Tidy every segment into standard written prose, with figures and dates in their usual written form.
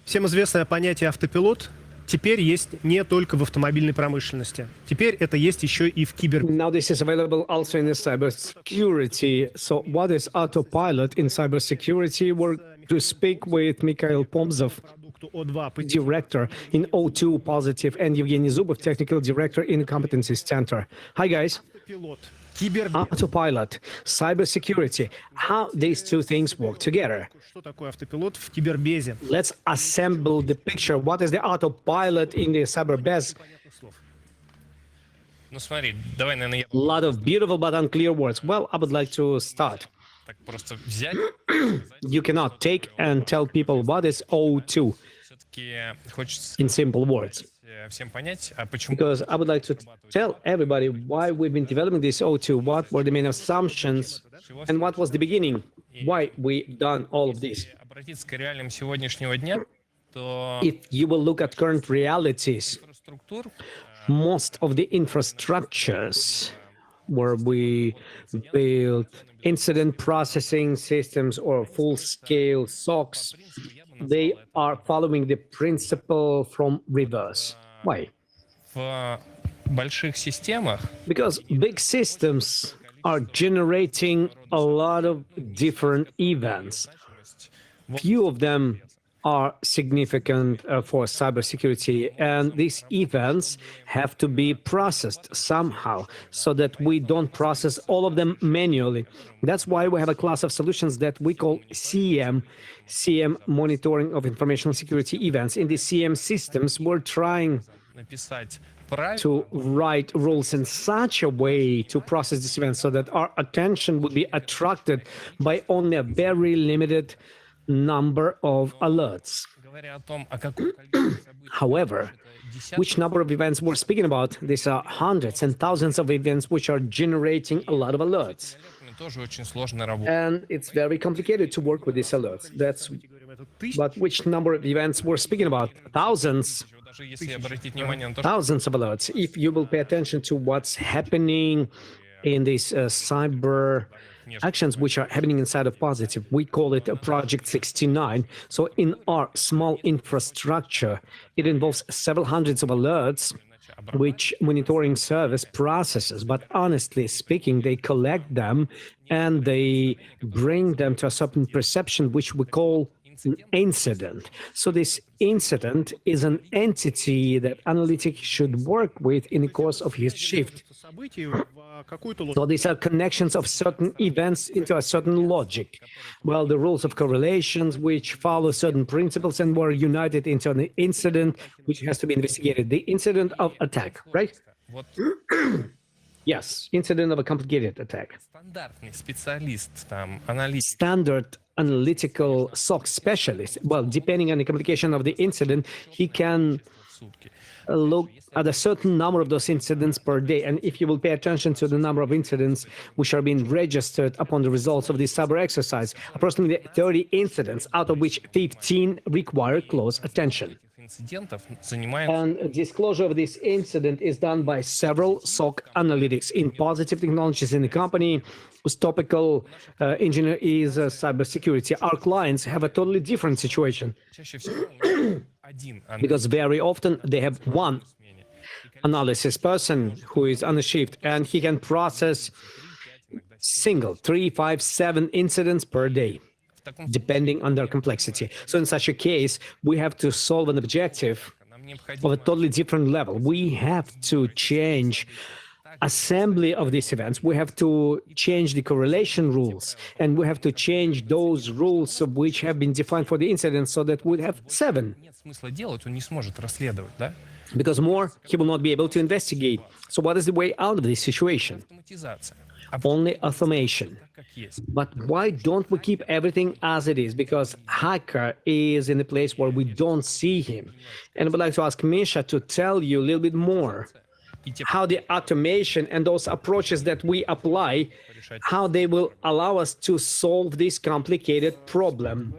Всем известное понятие автопилот теперь есть не только в автомобильной промышленности. Теперь это есть еще и в Now this is available also in the cybersecurity. So what is autopilot in cybersecurity? We're to speak with Mikhail Pomzov, director in O2 Positive, and Evgeny Zubov, technical director in the Competency Center. Hi guys. Autopilot, cybersecurity, how these two things work together. Let's assemble the picture. What is the autopilot in the cyberbase? Ну смотри, давай, наверное, A lot of beautiful but unclear words. Well, I would like to start. так просто взять. You cannot take and tell people what is O2 Все-таки хочется in simple words. всем понять, а почему Because I would like to tell everybody why we've been developing this O2, what were the main assumptions, and what was the beginning, why we done all of this. обратиться к реалиям сегодняшнего дня, то If you will look at current realities, инфраструктур most of the infrastructures where we build incident processing systems or full-scale SOCs, they are following the principle from reverse. Why? в больших системах Because big systems are generating a lot of different events. Few of them are significant for cybersecurity, and these events have to be processed somehow so that we don't process all of them manually. That's why we have a class of solutions that we call CM, monitoring of information security events. In the CM systems, we're trying написать правильно, to write rules in such a way to process these events so that our attention would be attracted by only a very limited number of alerts. говоря о том, о каком количестве событий However, which number of events we're speaking about? These are hundreds and thousands of events which are generating a lot of alerts. тоже очень сложно работать. And it's very complicated to work with these alerts. But which number of events we're speaking about? Thousands. Даже если обратить внимание на то, Thousands of alerts. If you will pay attention to what's happening in these cyber actions which are happening inside of Positive, we call it a Project 69. So in our small infrastructure, it involves several hundreds of alerts which monitoring service processes. But honestly speaking, they collect them and they bring them to a certain perception which we call an incident. So this incident is an entity that analytics should work with in the course of his shift. So these are connections of certain events into a certain logic. Well, the rules of correlations which follow certain principles and were united into an incident which has to be investigated. The incident of attack, right? вот Yes, incident of a complicated attack. стандартный специалист, там, аналитик, Standard analytical SOC specialist, well, depending on the complication of the incident, he can в сутки. look at a certain number of those incidents per day. And if you will pay attention to the number of incidents which are being registered upon the results of this cyber exercise, approximately 30 incidents, out of which 15 require close attention. Инцидентов занимает And disclosure of this incident is done by several SOC analytics in Positive Technologies in the company, whose topical engineer is cybersecurity. Our clients have a totally different situation чаще всего один because very often they have one analysis person who is on the shift and he can process single 3, 5, 7 incidents per day, depending on their complexity. So in such a case, we have to solve an objective нам of необходимо a totally different level. We have to change assembly of these events. We have to change the correlation rules, and we have to change those rules which have been defined for the incident so that we have 7. нет смысла делать, он не сможет расследовать, да? Because more, he will not be able to investigate. So what is the way out of this situation? Автоматизация. Only automation. Как есть. But why don't we keep everything as it is? Because hacker is in a place where we don't see him. And I would like to ask Misha to tell you a little bit more И те how the automation and those approaches that we apply, how they will allow us to solve this complicated problem.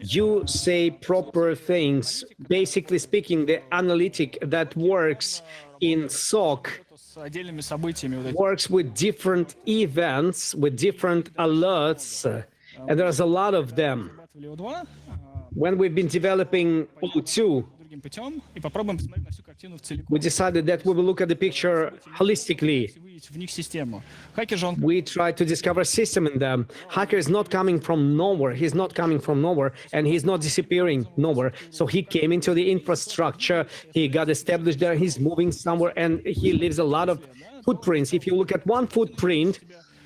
You say proper things. Basically speaking, the analytic that works in SOC с отдельными событиями вот этими. works with different events, with different alerts, and there's a lot of them. Разрабатывали O2, when we've been developing O2, другим путем и попробуем посмотреть на всю картину целиком. we decided that we will look at the picture holistically. Выявить в них систему. Хакер же он We try to discover a system in them. Hacker is not coming from nowhere. He's not coming from nowhere, and he's not disappearing nowhere. So he came into the infrastructure. He got established there. He's moving somewhere, and he leaves a lot of footprints. If you look at one footprint,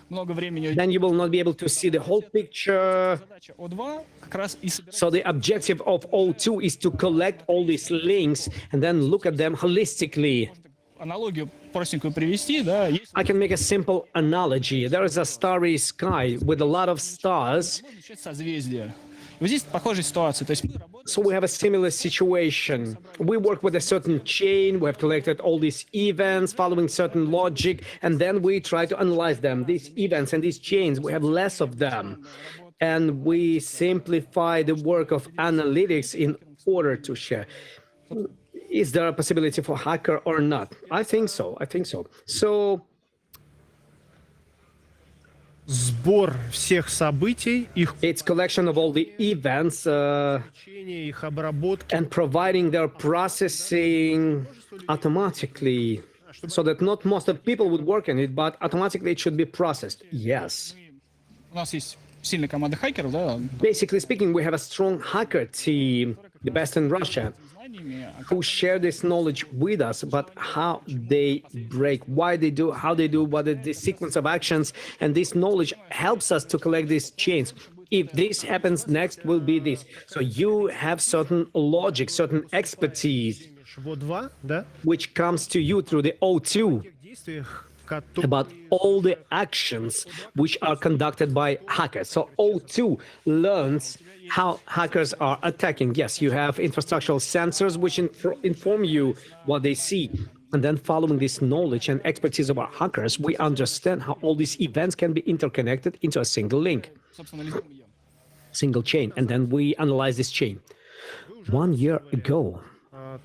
много времени. then you will not be able to see the whole picture. Задача O2 как раз и собирать So the objective of O2 is to collect all these links and then look at them holistically. аналогию простенькую привести, да, есть I can make a simple analogy. There is a starry sky with a lot of stars. можно изучать созвездия. И вот здесь похожая ситуация. То есть мы работаем So we have a similar situation. We work with a certain chain. We have collected all these events following certain logic, and then we try to analyze them. These events and these chains, we have less of them. And we simplify the work of analytics in order to share. Is there a possibility for hacker or not? I think so. I think so. So Сбор всех событий, их it's collection of all the events изучение, их обработки. and providing their processing automatically so that not most of people would work on it, but automatically it should be processed. Yes. у нас есть сильная команда хакеров, да, Basically speaking, we have a strong hacker team, the best in Russia, знаниями, who share this knowledge with us about how they break, why they do, how they do, what is the sequence of actions, and this knowledge helps us to collect these chains. If this happens, next will be this. So you have certain logic, certain expertise, O2, да? which comes to you through the O2 Действиях, которые about all the actions which are conducted by hackers. So O2 learns how hackers are attacking. Yes, you have infrastructural sensors which inform you what they see. And then following this knowledge and expertise of our hackers, we understand how all these events can be interconnected into a single link, собственно, анализируем ее. single chain. And then we analyze this chain. 1 year ago,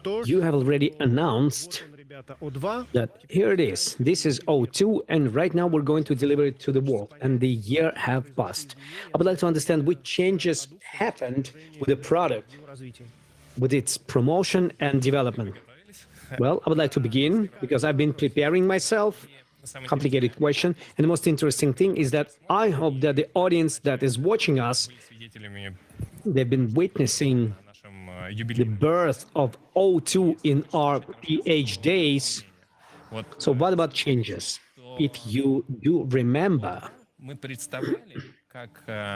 то, you have already announced ребята, O2, that here it is. This is O2, and right now we're going to deliver it to the world. And the year have passed. I would like to understand which changes happened with the product, развитие. with its promotion and development. Well, I would like to begin because I've been preparing myself. Complicated question. And the most interesting thing is that I hope that the audience that is watching us, Свидетелями they've been witnessing нашем the юбилее. birth of O2 in our PHDays. Вот So what about changes? If you do remember, мы представляли, как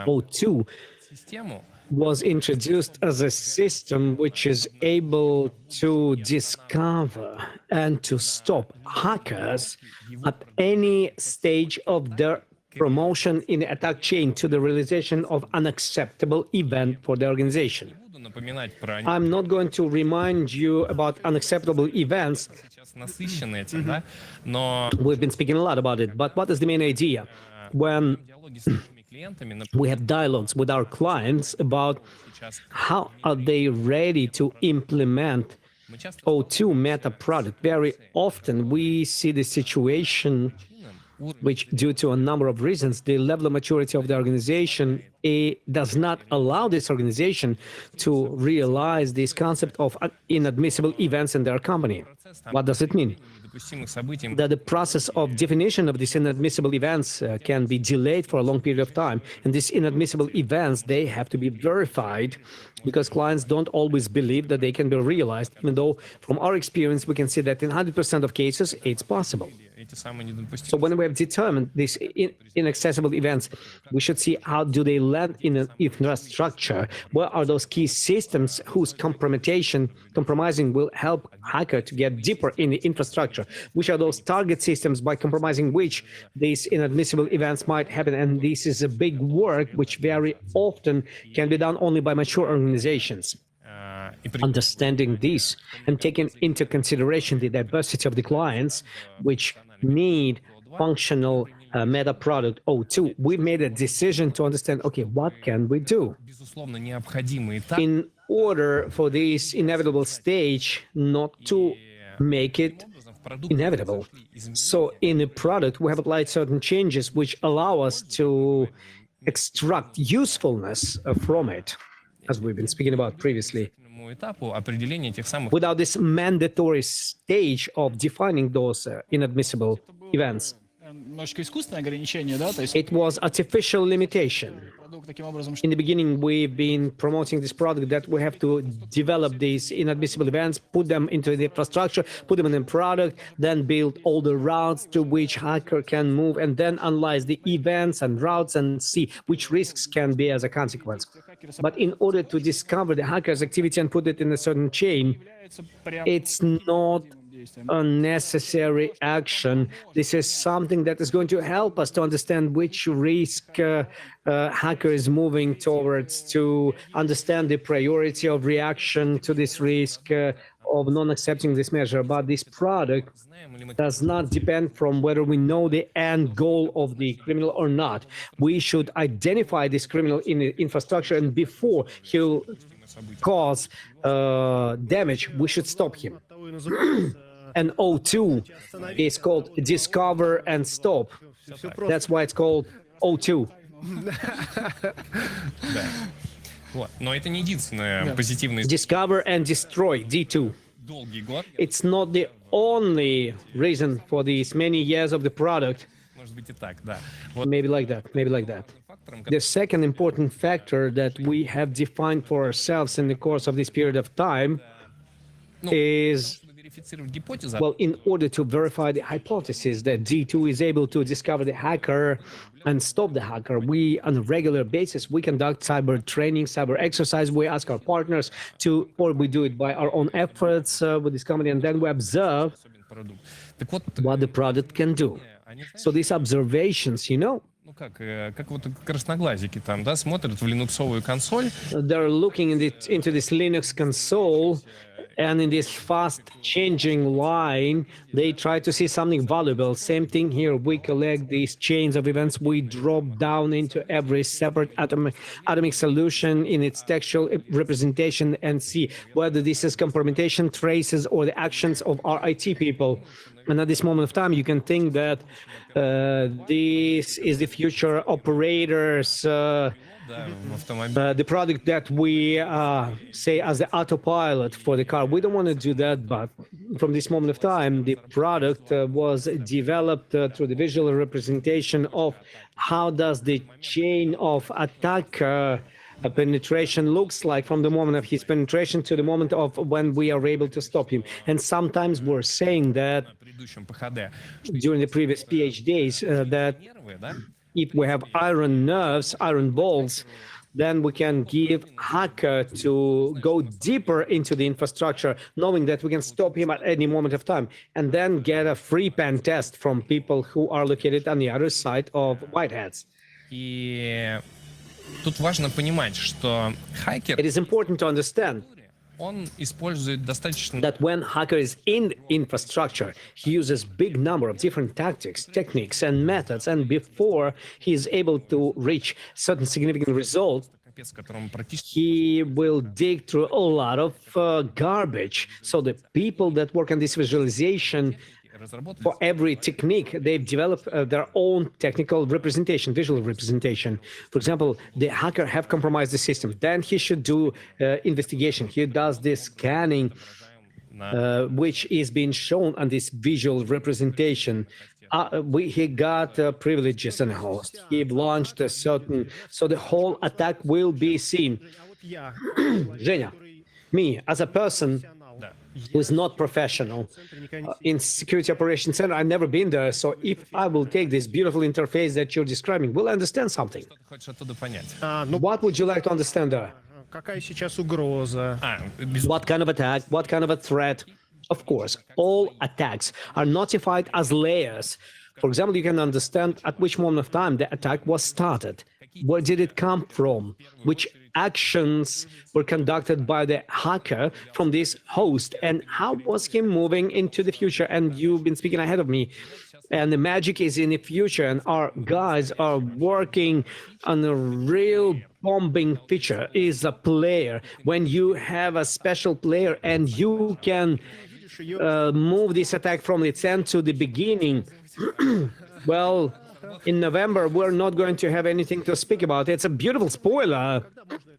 O2 систему was introduced as a system which is able to discover and to stop hackers at any stage of their promotion in the attack chain to the realization of unacceptable event for the organization. буду напоминать про них. I'm not going to remind you about unacceptable events. Сейчас насыщены этим, да, но We've been speaking a lot about it, but what is the main idea? When диалоги с нашими клиентами, we have dialogues with our clients about сейчас how are they ready to implement мы часто O2 meta product. Very often we see the situation which, due to a number of reasons, the level of maturity of the organization does not allow this organization to realize this concept of inadmissible events in their company. What does it mean? недопустимых событий. That the process of definition of these inadmissible events can be delayed for a long period of time. And these inadmissible events, they have to be verified because clients don't always believe that they can be realized, even though from our experience, we can see that in 100% of cases, it's possible. Эти самые недопустимые. So when we have determined these inaccessible events, we should see how do they land in an infrastructure? What are those key systems whose compromising will help hacker to get deeper in the infrastructure? Which are those target systems by compromising which these inadmissible events might happen? And this is a big work which very often can be done only by mature organizations. И при- Understanding this and taking into consideration the diversity of the clients which need functional meta product O2, we made a decision to understand, okay, what can we do безусловно, необходимый этап. in order for this inevitable stage not to make it В продукте inevitable. произошли изменения. So in the product, we have applied certain changes which allow us to extract usefulness from it. as we've been speaking about previously, этапу определения тех самых without this mandatory stage of defining those inadmissible events. Немножечко искусственное ограничение, да, то есть It was artificial limitation. продукт таким образом, In the beginning, we've been promoting this product that we have to develop these inadmissible events, put them into the infrastructure, put them in the product, then build all the routes to which hacker can move, and then analyze the events and routes and see which risks can be as a consequence. But in order to discover the hacker's activity and put it in a certain chain, it's not a necessary action. This is something that is going to help us to understand which risk hacker is moving towards, to understand the priority of reaction to this risk, of not accepting this measure. But this product does not depend from whether we know the end goal of the criminal or not. We should identify this criminal in the infrastructure, and before he'll cause damage, we should stop him. And O2 is called Discover and Stop. That's why it's called O2. Да. Вот. Но это не единственное позитивное Discover and Destroy, D2. долгий год. It's not the only reason for these many years of the product. Может быть и так, да. Вот Maybe like that, maybe like that. фактором, The second important factor that we have defined for ourselves in the course of this period of time is, чтобы верифицировать гипотезу, well, in order to verify the hypothesis that D2 is able to discover the hacker and stop the hacker, we, on a regular basis, we conduct cyber training, cyber exercise. We ask our partners to, or we do it by our own efforts with this company, and then we observe особенно продукт. Так вот, what the product can do. они, знаешь, So these observations, you know, ну как вот красноглазики там, да, смотрят в линуксовую консоль, they're looking into this Linux console, and in this fast-changing line, they try to see something valuable. Same thing here. We collect these chains of events. We drop down into every separate atomic solution in its textual representation and see whether this is compromission traces or the actions of our IT people. And at this moment of time, you can think that this is the future operators, да, в автомобиле. the product that we say as the autopilot for the car. We don't want to do that, but from this moment of time, the product was developed through the visual representation of how does the chain of attack penetration looks like from the moment of his penetration to the moment of when we are able to stop him. And sometimes we're saying that В предыдущем ПХД, during the previous PHDays that первые, да, if we have iron nerves, iron balls, then we can give hacker to go deeper into the infrastructure, knowing that we can stop him at any moment of time, and then get a free pen test from people who are located on the other side of Whiteheads. и тут важно понимать, что хакер, It is important to understand он использует достаточно that when hacker is in infrastructure, he uses big number of different tactics, techniques, and methods, and before he is able to reach certain significant result, капец, которому практически he will dig through a lot of garbage. So the people that work on this visualization, разработали. for every technique, they've developed their own technical representation, visual representation. For example, the hacker have compromised the system. Then he should do investigation. He does this scanning, which is being shown on this visual representation. He got privileges and a host. He launched a certain, so the whole attack will be seen. Zhenya, me as a person who is not professional in security operations center, I've never been there. So if I will take this beautiful interface that you're describing, will I understand something? Что ты хочешь оттуда понять? Ну, What would you like to understand there? какая сейчас угроза? Без... What kind of attack? What kind of a threat? Of course, all attacks are notified as layers. For example, you can understand at which moment of time the attack was started. Where did it come from? Which actions were conducted by the hacker from this host? And how was he moving into the future? And you've been speaking ahead of me. And the magic is in the future. And our guys are working on a real bombing feature is a player. When you have a special player and you can move this attack from its end to the beginning, well, in November, we're not going to have anything to speak about. It's a beautiful spoiler.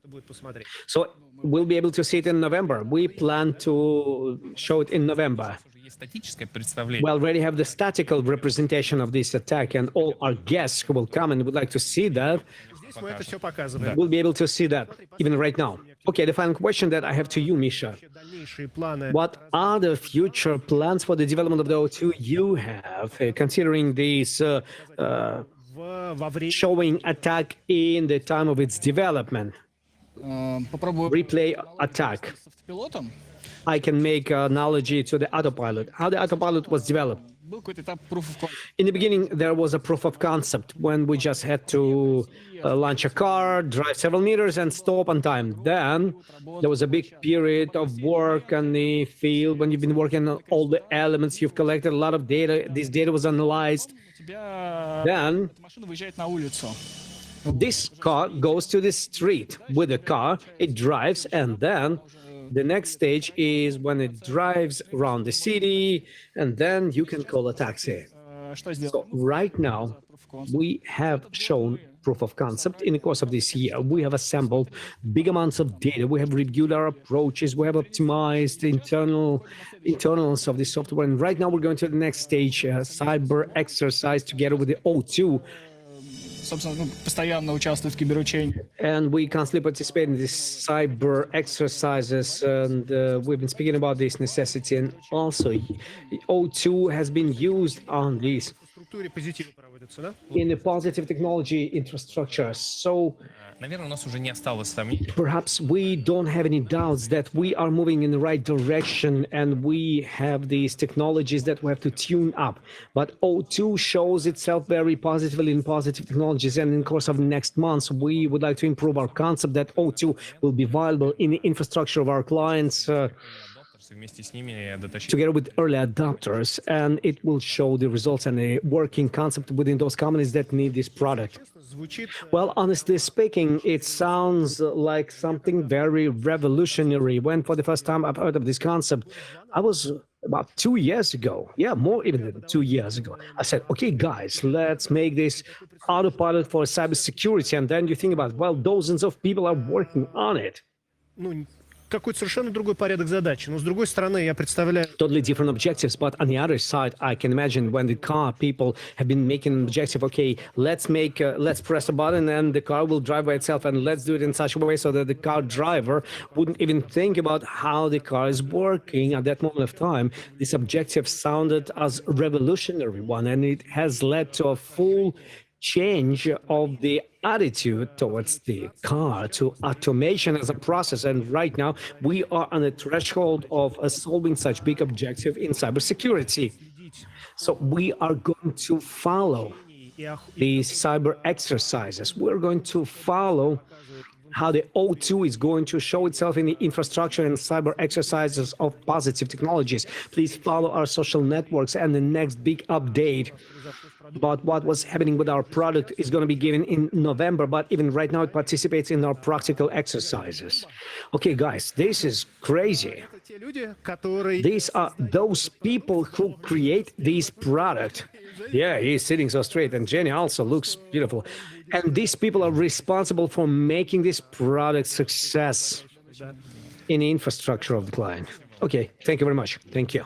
будет посмотреть. So we'll be able to see it in November. We plan to show it in November. Уже есть статическое представление. We already have the statical representation of this attack, and all our guests who will come and would like to see that Здесь мы это все показываем. will be able to see that even right now. Okay, the final question that I have to you, Misha. Дальнейшие планы What are the future plans for the development of the O2 you have, considering this во время showing attack in the time of its development? Попробую Replay attack. с автопилотом. I can make an analogy to the autopilot. How the autopilot was developed. Был какой-то этап proof of concept. In the beginning, there was a proof of concept when we just had to launch a car, drive several meters, and stop on time. Then there was a big period of work on the field when you've been working on all the elements. You've collected a lot of data. This data was analyzed. У тебя Then машина выезжает на улицу. this car goes to the street with the car. It drives, and then the next stage is when it drives around the city, and then you can call a taxi. Что So сделать? right now, we have shown proof of concept in the course of this year. We have assembled big amounts of data. We have reviewed our approaches. We have optimized the internals of the software. And right now, we're going to the next stage, cyber exercise together with the O2. Собственно, постоянно участвует в киберучении. And we constantly participate in these cyber exercises, and we've been speaking about this necessity. And also, O2 has been used on this в структуре позитива проводятся, да? in the positive technology infrastructure. So Наверное, у нас уже не осталось сомнений. perhaps we don't have any doubts that we are moving in the right direction, and we have these technologies that we have to tune up. But O2 shows itself very positively in positive technologies, and in the course of next months, we would like to improve our concept that O2 will be viable in the infrastructure of our clients. Вместе с ними дотащить. Together with early adopters, and it will show the results and the working concept within those companies that need this product. Звучит Well, honestly speaking, it sounds like something very revolutionary. When for the first time I've heard of this concept, I was about 2 years ago. Yeah, more even than 2 years ago. I said, okay, guys, let's make this autopilot for cybersecurity. And then you think about, well, dozens of people are working on it. ну, какой-то совершенно другой порядок задач. Но с другой стороны, я представляю, Totally different objectives, but on the other side, I can imagine when the car people have been making an objective. Okay, let's press a button and the car will drive by itself, and let's do it in such a way so that the car driver wouldn't even think about how the car is working at that moment of time. This objective sounded as a revolutionary one, and it has led to a full change of the attitude towards the car, to automation as a process. And right now, we are on the threshold of solving such big objective in cybersecurity. So we are going to follow these cyber exercises. We're going to follow how the O2 is going to show itself in the infrastructure and cyber exercises of positive technologies. Please follow our social networks, and the next big update about what was happening with our product is going to be given in November, but even right now it participates in our practical exercises. Okay, guys, this is crazy. те люди, которые These are those people who create this product. Yeah, he's sitting so straight, and Jenny also looks beautiful. And these people are responsible for making this product success in the infrastructure of the client. Okay, thank you very much. Thank you.